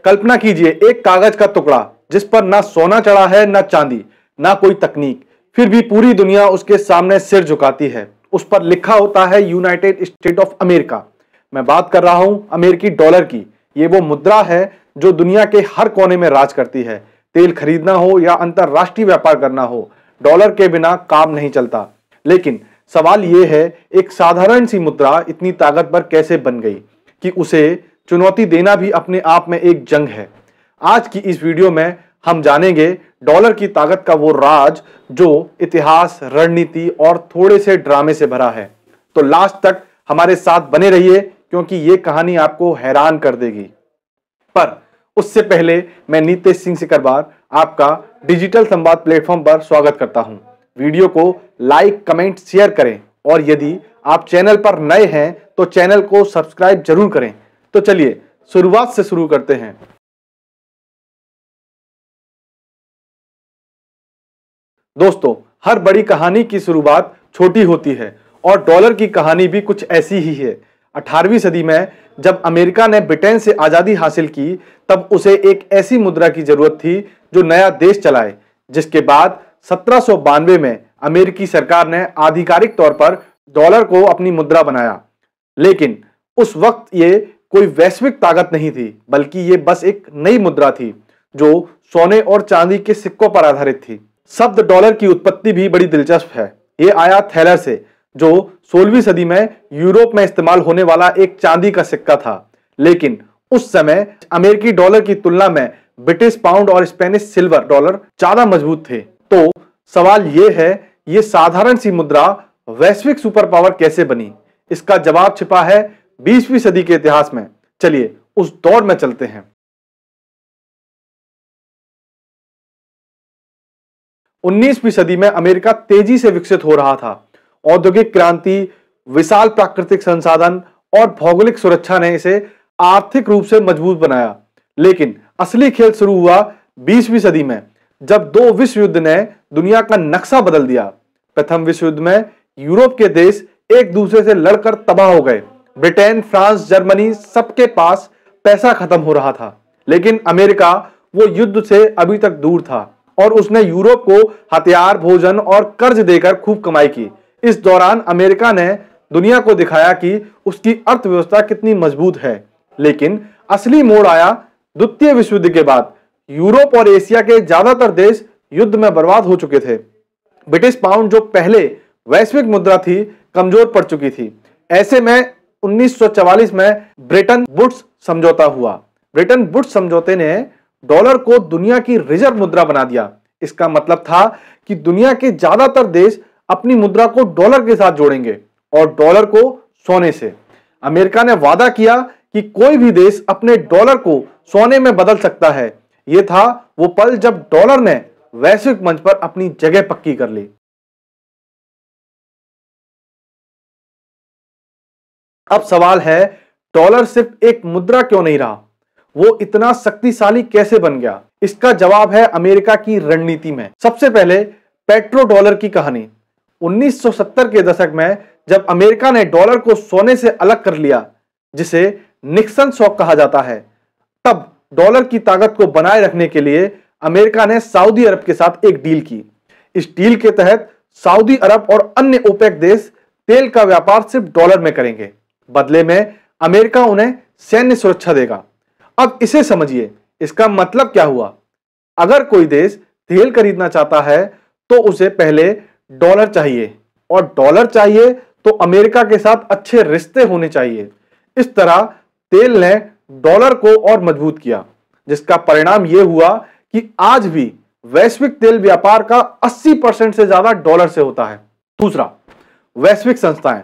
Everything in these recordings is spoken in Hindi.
कल्पना कीजिए एक कागज का टुकड़ा जिस पर ना सोना चढ़ा है ना चांदी ना कोई तकनीक, फिर भी पूरी दुनिया उसके सामने सिर झुकाती है। उस पर लिखा होता है यूनाइटेड स्टेट ऑफ अमेरिका। मैं बात कर रहा हूं अमेरिकी डॉलर की। ये वो मुद्रा है जो दुनिया के हर कोने में राज करती है। तेल खरीदना हो या अंतरराष्ट्रीय व्यापार करना हो, डॉलर के बिना काम नहीं चलता। लेकिन सवाल यह है, एक साधारण सी मुद्रा इतनी ताकतवर कैसे बन गई कि उसे चुनौती देना भी अपने आप में एक जंग है। आज की इस वीडियो में हम जानेंगे डॉलर की ताकत का वो राज जो इतिहास, रणनीति और थोड़े से ड्रामे से भरा है। तो लास्ट तक हमारे साथ बने रहिए क्योंकि ये कहानी आपको हैरान कर देगी। पर उससे पहले मैं नीतेश सिंह सिकरवार आपका डिजिटल संवाद प्लेटफॉर्म पर स्वागत करता हूं। वीडियो को लाइक, कमेंट, शेयर करें और यदि आप चैनल पर नए हैं तो चैनल को सब्सक्राइब जरूर करें। तो चलिए शुरुआत से शुरू करते हैं। दोस्तों, हर बड़ी कहानी की शुरुआत छोटी होती है और डॉलर की कहानी भी कुछ ऐसी ही है। 18वीं सदी में जब अमेरिका ने ब्रिटेन से आजादी हासिल की, तब उसे एक ऐसी मुद्रा की जरूरत थी जो नया देश चलाए। जिसके बाद 1792 में अमेरिकी सरकार ने आधिकारिक तौर पर डॉलर को अपनी मुद्रा बनाया। लेकिन उस वक्त ये कोई वैश्विक ताकत नहीं थी, बल्कि ये बस एक नई मुद्रा थी जो सोने और चांदी के सिक्कों पर आधारित थी। शब्द डॉलर की उत्पत्ति भी बड़ी दिलचस्प है। ये आया थैलर से, जो 16वीं सदी में यूरोप में इस्तेमाल होने वाला एक चांदी का सिक्का था। लेकिन उस समय अमेरिकी डॉलर की तुलना में ब्रिटिश पाउंड और स्पेनिश सिल्वर डॉलर ज्यादा मजबूत थे। तो सवाल यह है, ये साधारण सी मुद्रा वैश्विक सुपर पावर कैसे बनी? इसका जवाब छिपा है 20वीं सदी के इतिहास में। चलिए उस दौर में चलते हैं। 19वीं सदी में अमेरिका तेजी से विकसित हो रहा था। औद्योगिक क्रांति, विशाल प्राकृतिक संसाधन और भौगोलिक सुरक्षा ने इसे आर्थिक रूप से मजबूत बनाया। लेकिन असली खेल शुरू हुआ 20वीं सदी में, जब दो विश्व युद्ध ने दुनिया का नक्शा बदल दिया। प्रथम विश्व युद्ध में यूरोप के देश एक दूसरे से लड़कर तबाह हो गए। ब्रिटेन, फ्रांस, जर्मनी, सबके पास पैसा खत्म हो रहा था। लेकिन अमेरिका वो युद्ध से अभी तक दूर था और उसने यूरोप को हथियार, भोजन और कर्ज देकर खूब कमाई की। इस दौरान अमेरिका ने दुनिया को दिखाया कि उसकी अर्थव्यवस्था कितनी मजबूत है। लेकिन असली मोड़ आया द्वितीय विश्व युद्ध के बाद। यूरोप और एशिया के ज्यादातर देश युद्ध में बर्बाद हो चुके थे। ब्रिटिश पाउंड, जो पहले वैश्विक मुद्रा थी, कमजोर पड़ चुकी थी। ऐसे में 1944 में ब्रेटन वुड्स समझौता हुआ। ब्रेटन वुड्स समझौते ने डॉलर को दुनिया की रिजर्व मुद्रा बना दिया। इसका मतलब था कि दुनिया के ज्यादातर देश अपनी मुद्रा को डॉलर के साथ जोड़ेंगे और डॉलर को सोने से। अमेरिका ने वादा किया कि कोई भी देश अपने डॉलर को सोने में बदल सकता है। यह था वो पल जब डॉलर ने वैश्विक मंच पर अपनी जगह पक्की कर ली। अब सवाल है, डॉलर सिर्फ एक मुद्रा क्यों नहीं रहा? वो इतना शक्तिशाली कैसे बन गया? इसका जवाब है अमेरिका की रणनीति में। सबसे पहले पेट्रो डॉलर की कहानी। 1970 के दशक में जब अमेरिका ने डॉलर को सोने से अलग कर लिया, जिसे निक्सन शॉक कहा जाता है, तब डॉलर की ताकत को बनाए रखने के लिए अमेरिका ने सऊदी अरब के साथ एक डील की। इस डील के तहत सऊदी अरब और अन्य ओपेक देश तेल का व्यापार सिर्फ डॉलर में करेंगे। बदले में अमेरिका उन्हें सैन्य सुरक्षा देगा। अब इसे समझिए, इसका मतलब क्या हुआ? अगर कोई देश तेल खरीदना चाहता है तो उसे पहले डॉलर चाहिए, और डॉलर चाहिए तो अमेरिका के साथ अच्छे रिश्ते होने चाहिए। इस तरह तेल ने डॉलर को और मजबूत किया, जिसका परिणाम यह हुआ कि आज भी वैश्विक तेल व्यापार का 80% से ज्यादा डॉलर से होता है। दूसरा, वैश्विक संस्थाएं।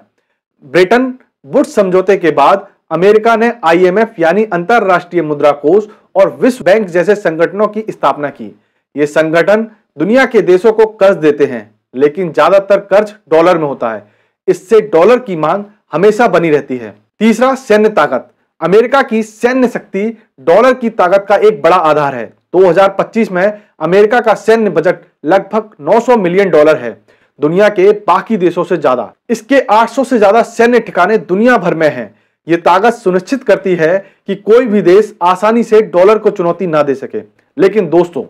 ब्रेटन वुड्स समझौते के बाद अमेरिका ने IMF यानी अंतरराष्ट्रीय मुद्रा कोष और विश्व बैंक जैसे संगठनों की स्थापना की। ये संगठन दुनिया के देशों को कर्ज देते हैं, लेकिन ज्यादातर कर्ज डॉलर में होता है। इससे डॉलर की मांग हमेशा बनी रहती है। तीसरा, सैन्य ताकत। अमेरिका की सैन्य शक्ति डॉलर की ताकत का एक बड़ा आधार है। 2025 में अमेरिका का सैन्य बजट लगभग $900 मिलियन है, दुनिया के बाकी देशों से ज्यादा। इसके 800 से ज्यादा सैन्य ठिकाने दुनिया भर में हैं। ये ताकत सुनिश्चित करती है कि कोई भी देश आसानी से डॉलर को चुनौती ना दे सके। लेकिन दोस्तों,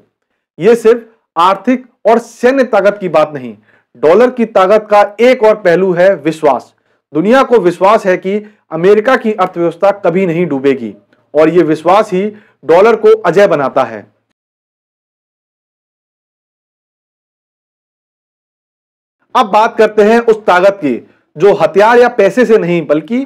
ये सिर्फ आर्थिक और सैन्य ताकत की बात नहीं, डॉलर की ताकत का एक और पहलू है विश्वास। दुनिया को विश्वास है कि अमेरिका की अर्थव्यवस्था कभी नहीं डूबेगी और यह विश्वास ही डॉलर को अजेय बनाता है। अब बात करते हैं उस ताकत की जो हथियार या पैसे से नहीं बल्कि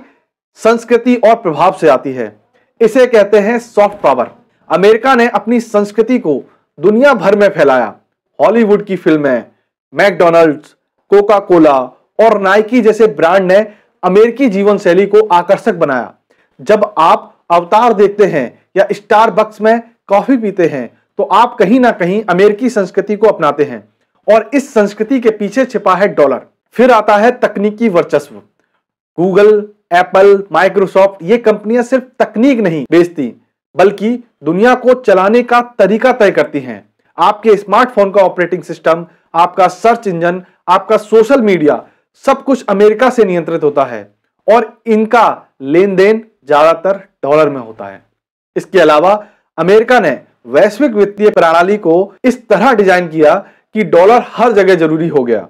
संस्कृति और प्रभाव से आती है। इसे कहते हैं सॉफ्ट पावर। अमेरिका ने अपनी संस्कृति को दुनिया भर में फैलाया। हॉलीवुड की फिल्में, मैकडॉनल्ड्स, कोका कोला और नाइकी जैसे ब्रांड ने अमेरिकी जीवन शैली को आकर्षक बनाया। जब आप अवतार देखते हैं या स्टारबक्स में कॉफी पीते हैं तो आप कहीं ना कहीं अमेरिकी संस्कृति को अपनाते हैं और इस संस्कृति के पीछे छिपा है डॉलर। फिर आता है तकनीकी वर्चस्व। गूगल, एप्पल, माइक्रोसॉफ्ट ये कंपनियां सिर्फ तकनीक नहीं बेचती बल्कि दुनिया को चलाने का तरीका तय करती हैं। आपके स्मार्टफोन का ऑपरेटिंग सिस्टम, आपका सर्च इंजन, आपका सोशल मीडिया, सब कुछ अमेरिका से नियंत्रित होता है और इनका लेन देन ज्यादातर डॉलर में होता है। इसके अलावा अमेरिका ने वैश्विक वित्तीय प्रणाली को इस तरह डिजाइन किया कि डॉलर हर जगह जरूरी हो गया।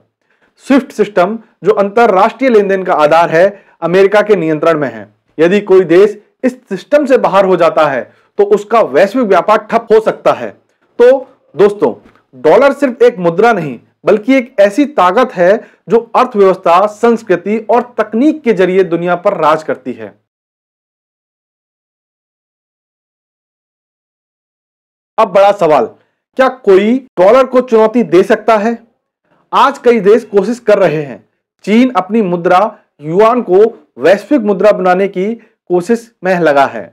स्विफ्ट सिस्टम जो अंतरराष्ट्रीय लेन देन का आधार है, अमेरिका के नियंत्रण में है। यदि कोई देश इस सिस्टम से बाहर हो जाता है तो उसका वैश्विक व्यापार ठप हो सकता है। तो दोस्तों, डॉलर सिर्फ एक मुद्रा नहीं बल्कि एक ऐसी ताकत है जो अर्थव्यवस्था, संस्कृति और तकनीक के जरिए दुनिया पर राज करती है। अब बड़ा सवाल, क्या कोई डॉलर को चुनौती दे सकता है? आज कई देश कोशिश कर रहे हैं। चीन अपनी मुद्रा युआन को वैश्विक मुद्रा बनाने की कोशिश में लगा है।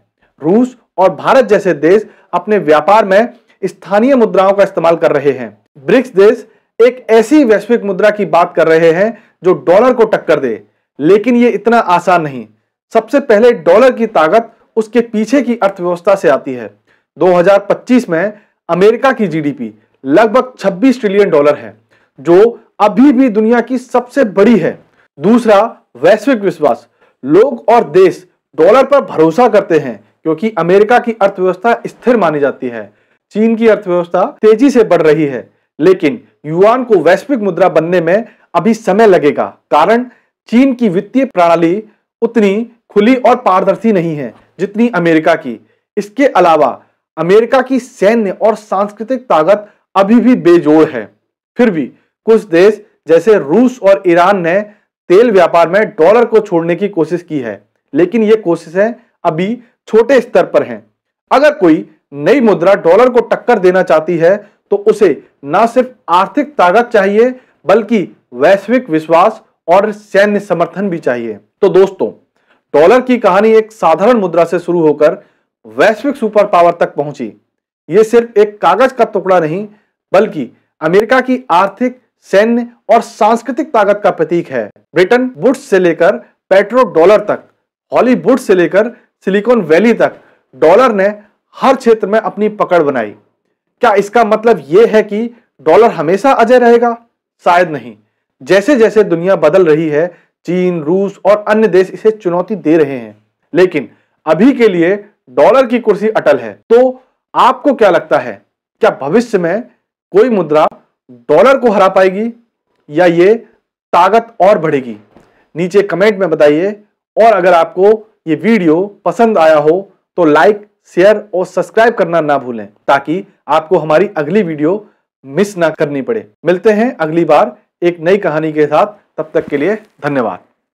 रूस और भारत जैसे देश अपने व्यापार में स्थानीय मुद्राओं का इस्तेमाल कर रहे हैं। ब्रिक्स देश एक ऐसी वैश्विक मुद्रा की बात कर रहे हैं जो डॉलर को टक्कर दे, लेकिन यह इतना आसान नहीं। सबसे पहले डॉलर की ताकत उसके पीछे की अर्थव्यवस्था से आती है। 2025 में अमेरिका की जीडीपी लगभग 26 ट्रिलियन डॉलर है, जो अभी भी दुनिया की सबसे बड़ी है। दूसरा, वैश्विक विश्वास। लोग और देश डॉलर पर भरोसा करते हैं क्योंकि अमेरिका की अर्थव्यवस्था स्थिर मानी जाती है। चीन की अर्थव्यवस्था तेजी से बढ़ रही है, लेकिन युआन को वैश्विक मुद्रा बनने में अभी समय लगेगा, कारण चीन की वित्तीय प्रणाली उतनी खुली और पारदर्शी नहीं है जितनी अमेरिका की। इसके अलावा अमेरिका की सैन्य और सांस्कृतिक ताकत अभी भी बेजोड़ है। फिर भी कुछ देश जैसे रूस और ईरान ने तेल व्यापार में डॉलर को छोड़ने की कोशिश की है, लेकिन ये कोशिशें अभी छोटे स्तर पर हैं। अगर कोई नई मुद्रा डॉलर को टक्कर देना चाहती है तो उसे न सिर्फ आर्थिक ताकत चाहिए बल्कि वैश्विक विश्वास और सैन्य समर्थन भी चाहिए। तो दोस्तों, डॉलर की कहानी एक साधारण मुद्रा से शुरू होकर वैश्विक सुपर पावर तक पहुंची। यह सिर्फ एक कागज का टुकड़ा नहीं बल्कि अमेरिका की आर्थिक, सैन्य और सांस्कृतिक ताकत का प्रतीक है। ब्रिटेन वुड्स से लेकर पेट्रो डॉलर तक, हॉलीवुड से लेकर सिलिकॉन वैली तक डॉलर ने हर क्षेत्र में अपनी पकड़ बनाई। क्या इसका मतलब यह है कि डॉलर हमेशा अजय रहेगा? शायद नहीं। जैसे जैसे दुनिया बदल रही है, चीन, रूस और अन्य देश इसे चुनौती दे रहे हैं, लेकिन अभी के लिए डॉलर की कुर्सी अटल है। तो आपको क्या लगता है, क्या भविष्य में कोई मुद्रा डॉलर को हरा पाएगी या ये ताकत और बढ़ेगी? नीचे कमेंट में बताइए। और अगर आपको ये वीडियो पसंद आया हो तो लाइक, शेयर और सब्सक्राइब करना ना भूलें ताकि आपको हमारी अगली वीडियो मिस ना करनी पड़े। मिलते हैं अगली बार एक नई कहानी के साथ। तब तक के लिए धन्यवाद।